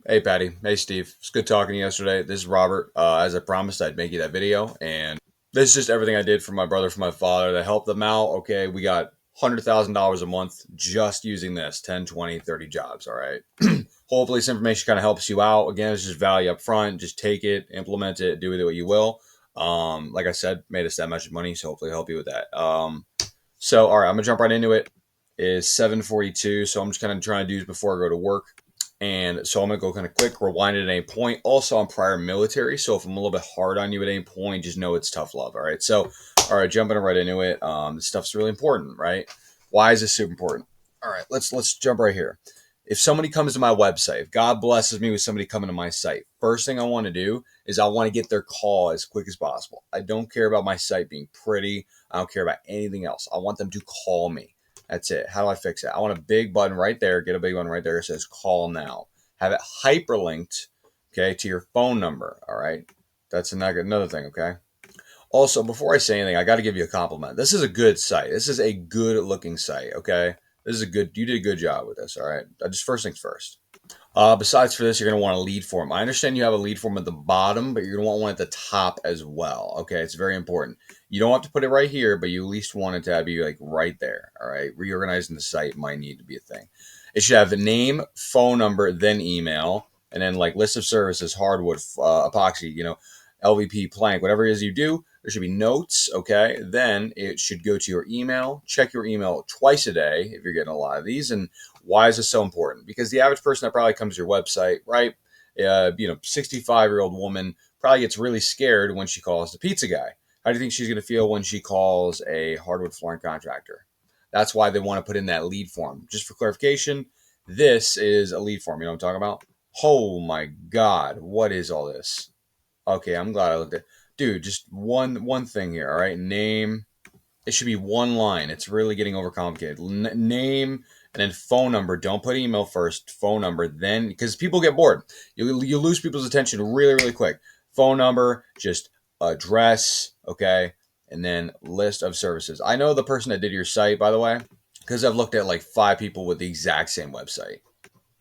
Hey, Patty. Hey, Steve. It's good talking to you yesterday. This is Robert. As I promised, I'd make you that video. And this is just everything I did for my brother, for my father, to help them out. Okay, we got $100,000 a month just using this 10, 20, 30 jobs. All right. Hopefully, this information kind of helps you out. Again, it's just value up front. Just take it, implement it, do with it what you will. Like I said, made us that much money. So hopefully, help you with that. All right, I'm going to jump right into it. Is 7:42. So I'm just kind of trying to do this before I go to work. And so I'm going to go kind of quick, rewind it at any point. Also, I'm prior military. So if I'm a little bit hard on you at any point, just know it's tough love. All right. So, all right, jumping right into it. This stuff's really important, right? Why is this super important? All right, let's jump right here. If somebody comes to my website, if God blesses me with somebody coming to my site, first thing I want to do is I want to get their call as quick as possible. I don't care about my site being pretty. I don't care about anything else. I want them to call me. That's it. How do I fix it? I want a big button right there. Get a big one right there that says call now. Have it hyperlinked, okay, to your phone number. All right. That's another thing, okay? Also, before I say anything, I got to give you a compliment. This is a good site. This is a good looking site, okay? This is a good, you did a good job with this, all right? Just first things first. Besides for this, you're going to want a lead form. I understand you have a lead form at the bottom, but you're going to want one at the top as well. Okay, it's very important. You don't have to put it right here, but you at least want it to be like right there. All right, reorganizing the site might need to be a thing. It should have a name, phone number, then email, and then like list of services, hardwood, epoxy, LVP, plank, whatever it is you do. There should be notes. Okay, then it should go to your email. Check your email twice a day if you're getting a lot of these, and why is this so important? Because the average person that probably comes to your website, right? 65-year-old woman probably gets really scared when she calls the pizza guy. How do you think she's going to feel when she calls a hardwood flooring contractor? That's why they want to put in that lead form. Just for clarification, this is a lead form. You know what I'm talking about? Oh my God, what is all this? Okay, I'm glad I looked at. Dude, just one thing here. All right, name, it should be one line. It's really getting overcomplicated. Name and then phone number. Don't put email first. Phone number, then because people get bored. You lose people's attention really really quick. Phone number, just address, okay, and then list of services. I know the person that did your site, by the way, because I've looked at like 5 people with the exact same website.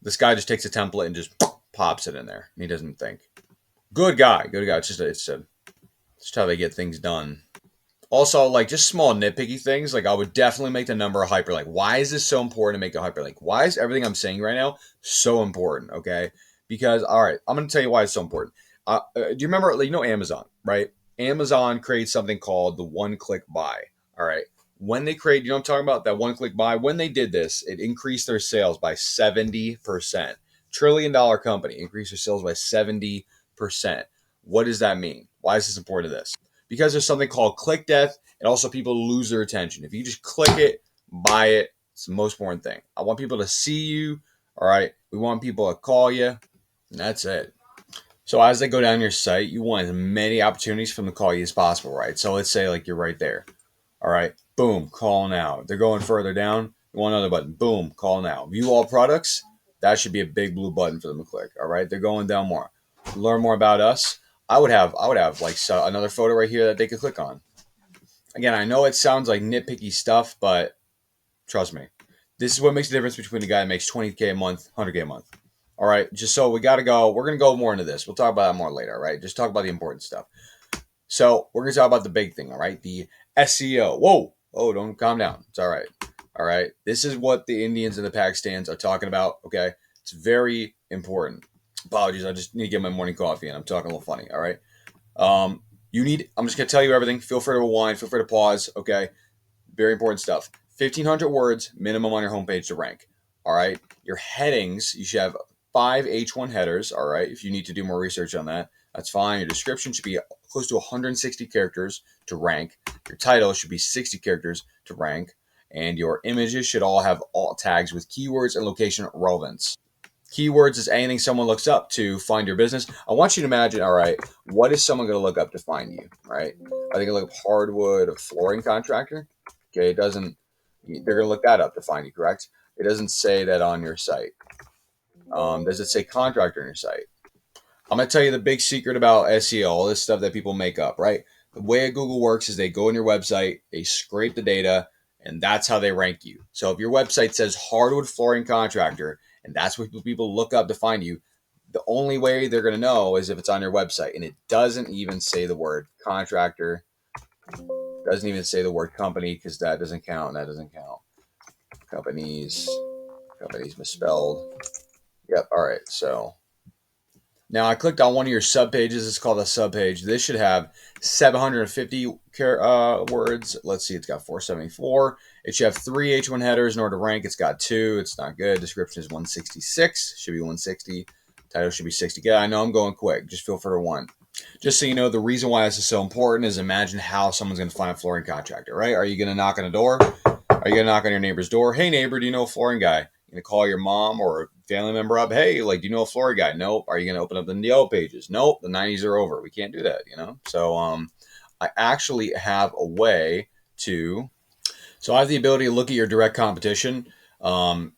This guy just takes a template and just pops it in there. And he doesn't think. Good guy, good guy. It's just how they get things done. Also, like just small nitpicky things, like I would definitely make the number a hyperlink. Why is this so important to make a hyperlink? Why is everything I'm saying right now so important? Okay, because all right, I'm going to tell you why it's so important. Do you remember, like, Amazon, right? Amazon creates something called the one-click buy. All right, when they create, I'm talking about that one-click buy. When they did this, it increased their sales by 70%. $1 trillion company increased their sales by 70%. What does that mean? Why is this important to this? Because there's something called click death, and also people lose their attention. If you just click it, buy it, it's the most important thing. I want people to see you. All right. We want people to call you. And that's it. So as they go down your site, you want as many opportunities for them to call you as possible, right? So let's say like you're right there. All right. Boom, call now. They're going further down. You want another button. Boom, call now. View all products. That should be a big blue button for them to click. All right. They're going down more. Learn more about us. I would have like another photo right here that they could click on. Again, I know it sounds like nitpicky stuff, but trust me, this is what makes the difference between a guy that makes 20K a month, 100K a month. All right, just so we got to go. We're going to go more into this. We'll talk about that more later. All right, just talk about the important stuff. So we're going to talk about the big thing. All right, the SEO. Whoa, oh, don't calm down. It's all right. All right, this is what the Indians and the Pakistans are talking about. Okay, it's very important. Apologies, I just need to get my morning coffee, and I'm talking a little funny. All right. I'm just going to tell you everything. Feel free to rewind. Feel free to pause. Okay. Very important stuff. 1,500 words minimum on your homepage to rank. All right. Your headings, you should have 5 H1 headers. All right. If you need to do more research on that, that's fine. Your description should be close to 160 characters to rank. Your title should be 60 characters to rank. And your images should all have alt tags with keywords and location relevance. Keywords is anything someone looks up to find your business. I want you to imagine, all right, what is someone going to look up to find you, right? Are they going to look up hardwood or flooring contractor? Okay, it doesn't, they're going to look that up to find you, correct? It doesn't say that on your site. Does it say contractor on your site? I'm going to tell you the big secret about SEO, all this stuff that people make up, right? The way Google works is they go on your website, they scrape the data, and that's how they rank you. So if your website says hardwood flooring contractor, and that's what people look up to find you, The only way they're going to know is if it's on your website, and it doesn't even say the word contractor, doesn't even say the word company, because that doesn't count. That doesn't count. Companies misspelled. Yep. All right. So now I clicked on one of your sub pages. It's called a sub page. This should have 750 words. Let's see. It's got 474. It should have 3 H1 headers in order to rank. It's got 2. It's not good. Description is 166. Should be 160. Title should be 60. Yeah, I know I'm going quick. Just feel for one. Just so you know, the reason why this is so important is imagine how someone's going to find a flooring contractor, right? Are you going to knock on a door? Are you going to knock on your neighbor's door? Hey, neighbor, do you know a flooring guy? You're going to call your mom or a family member up. Hey, like, do you know a flooring guy? Nope. Are you going to open up the Yellow pages? Nope. The 90s are over. We can't do that, you know? So I actually have a way to... So I have the ability to look at your direct competition.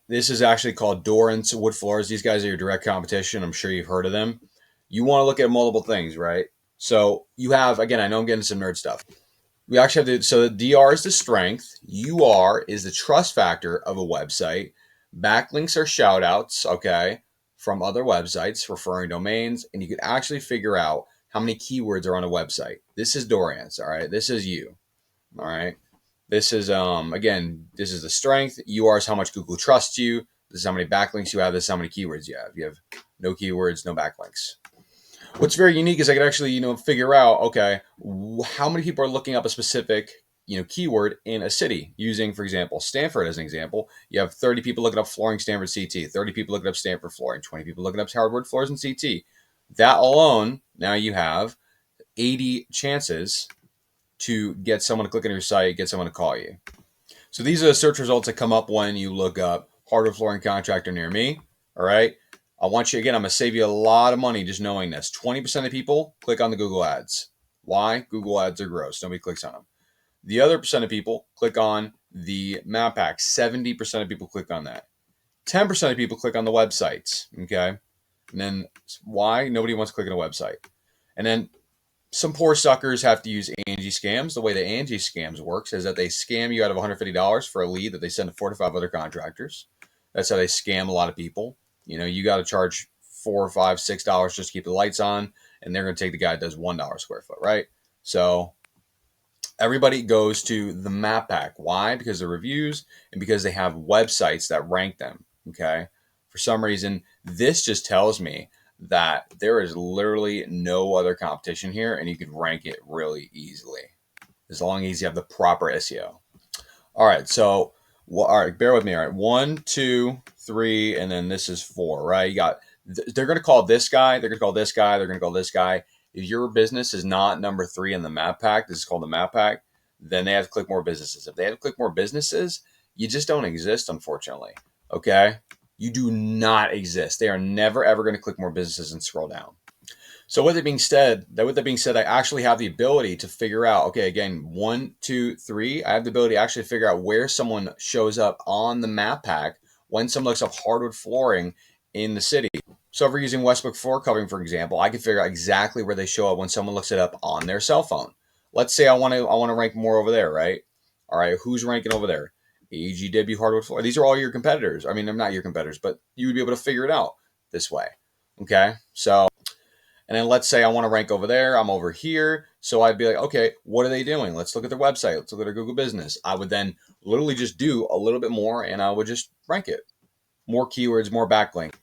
This is actually called Dorrance Hardwood Floors. These guys are your direct competition. I'm sure you've heard of them. You want to look at multiple things, right? So you have, again, I know I'm getting some nerd stuff. We actually have so the DR is the strength. UR is the trust factor of a website. Backlinks are shout outs, okay, from other websites, referring domains. And you can actually figure out how many keywords are on a website. This is Dorrance, all right? This is you, all right? This is, again, this is the strength. UR is how much Google trusts you. This is how many backlinks you have. This is how many keywords you have. You have no keywords, no backlinks. What's very unique is I could actually, figure out, okay, how many people are looking up a specific, keyword in a city using, for example, Stanford as an example. You have 30 people looking up flooring Stanford CT, 30 people looking up Stanford flooring, 20 people looking up hardwood floors and CT. That alone, now you have 80 chances to get someone to click on your site, get someone to call you. So these are the search results that come up when you look up hardwood flooring contractor near me. All right. I want you, again, I'm going to save you a lot of money just knowing this. 20% of people click on the Google ads. Why? Google ads are gross. Nobody clicks on them. The other percent of people click on the map pack. 70% of people click on that. 10% of people click on the websites. Okay. And then why? Nobody wants to click on a website. And then some poor suckers have to use Angie scams. The way the Angie scams works is that they scam you out of $150 for a lead that they send to 4 to 5 other contractors. That's how they scam a lot of people. You got to charge $4, $5, $6 just to keep the lights on, and they're going to take the guy that does $1 square foot, right? So everybody goes to the map pack. Why? Because of reviews and because they have websites that rank them. Okay. For some reason, this just tells me that there is literally no other competition here, and you can rank it really easily as long as you have the proper SEO. All right, so all right, bear with me. All right, 1, 2, 3, and then this is 4. Right? You got. They're going to call this guy. They're going to call this guy. They're going to call this guy. If your business is not number 3 in the map pack, this is called the map pack. Then they have to click more businesses. If they have to click more businesses, you just don't exist, unfortunately. Okay. You do not exist. They are never, ever going to click more businesses and scroll down. So with that being said, I actually have the ability to figure out, okay, again, 1, 2, 3, I have the ability to actually figure out where someone shows up on the map pack when someone looks up hardwood flooring in the city. So if we're using Westbrook floor covering, for example, I can figure out exactly where they show up when someone looks it up on their cell phone. Let's say I want to rank more over there, right? All right, who's ranking over there? AGW hardwood floor. These are all your competitors. I mean, they're not your competitors, but you would be able to figure it out this way. Okay, so, and then let's say I want to rank over there. I'm over here. So I'd be like, okay, what are they doing? Let's look at their website. Let's look at their Google business. I would then literally just do a little bit more and I would just rank it. More keywords, more backlink.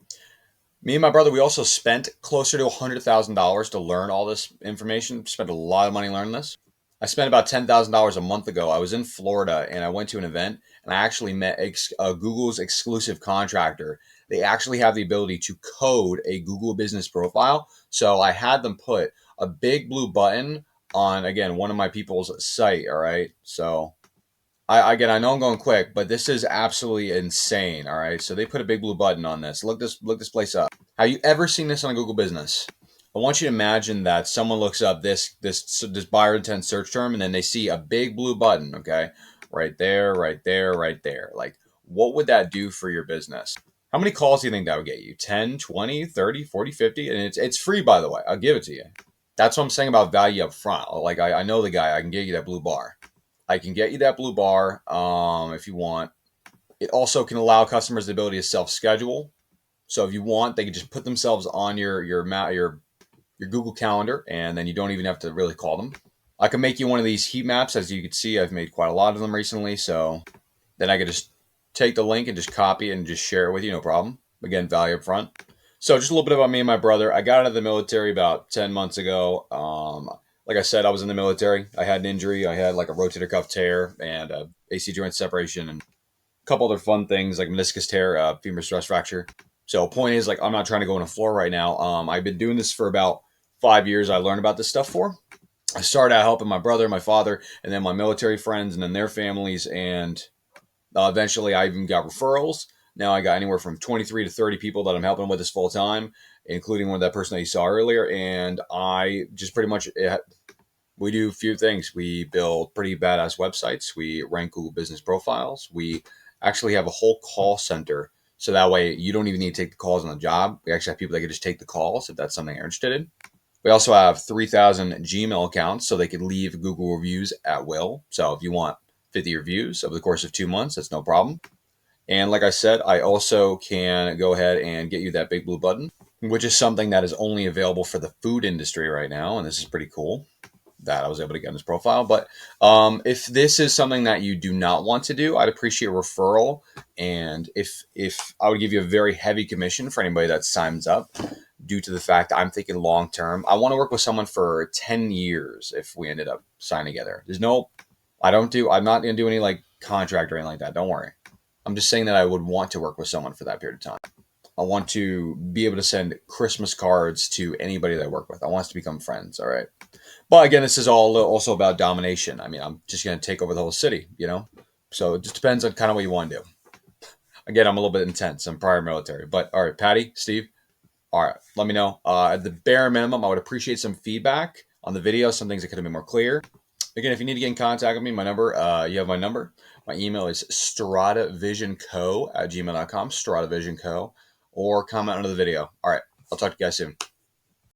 Me and my brother, we also spent closer to $100,000 to learn all this information. Spent a lot of money learning this. I spent about $10,000 a month ago. I was in Florida and I went to an event and I actually met Google's exclusive contractor. They actually have the ability to code a Google business profile. So I had them put a big blue button on, again, one of my people's site. All right. So I know I'm going quick, but this is absolutely insane. All right. So they put a big blue button on this. Look this place up. Have you ever seen this on a Google business? I want you to imagine that someone looks up this buyer intent search term and then they see a big blue button, okay? Right there, right there, right there. Like, what would that do for your business? How many calls do you think that would get you? 10, 20, 30, 40, 50? And it's free, by the way. I'll give it to you. That's what I'm saying about value up front. Like, I know the guy. I can get you that blue bar. I can get you that blue bar if you want. It also can allow customers the ability to self-schedule. So if you want, they can just put themselves on your Google Calendar, and then you don't even have to really call them. I can make you one of these heat maps. As you can see, I've made quite a lot of them recently. So then I could just take the link and just copy it and just share it with you, no problem. Again, value up front. So just a little bit about me and my brother. I got out of the military about 10 months ago. Like I said, I was in the military. I had an injury. I had like a rotator cuff tear and a AC joint separation and a couple other fun things like meniscus tear, femur stress fracture. So point is, like, I'm not trying to go on a floor right now. I've been doing this for about 5 years. I learned about this stuff for. I started out helping my brother, my father, and then my military friends, and then their families, and eventually I even got referrals. Now I got anywhere from 23 to 30 people that I'm helping with this full time, including one of that person that you saw earlier. And I just pretty much we do a few things. We build pretty badass websites. We rank Google business profiles. We actually have a whole call center. So that way you don't even need to take the calls on the job. We actually have people that can just take the calls if that's something you're interested in. We also have 3,000 Gmail accounts so they can leave Google reviews at will. So if you want 50 reviews over the course of 2 months, that's no problem. And like I said, I also can go ahead and get you that big blue button, which is something that is only available for the food industry right now. And this is pretty cool that I was able to get in this profile. But if this is something that you do not want to do, I'd appreciate a referral. And if I would give you a very heavy commission for anybody that signs up, due to the fact I'm thinking long term. I want to work with someone for 10 years if we ended up signing together. I'm not going to do any like contract or anything like that. Don't worry. I'm just saying that I would want to work with someone for that period of time. I want to be able to send Christmas cards to anybody that I work with. I want us to become friends. All right. But again, this is all also about domination. I mean, I'm just going to take over the whole city, you know? So it just depends on kind of what you want to do. Again, I'm a little bit intense. I'm prior military. But all right, Patty, Steve, all right, let me know. At the bare minimum, I would appreciate some feedback on the video, some things that could have been more clear. Again, if you need to get in contact with me, my number, you have my number. My email is stradavisionco@gmail.com, stradavisionco, or comment under the video. All right, I'll talk to you guys soon.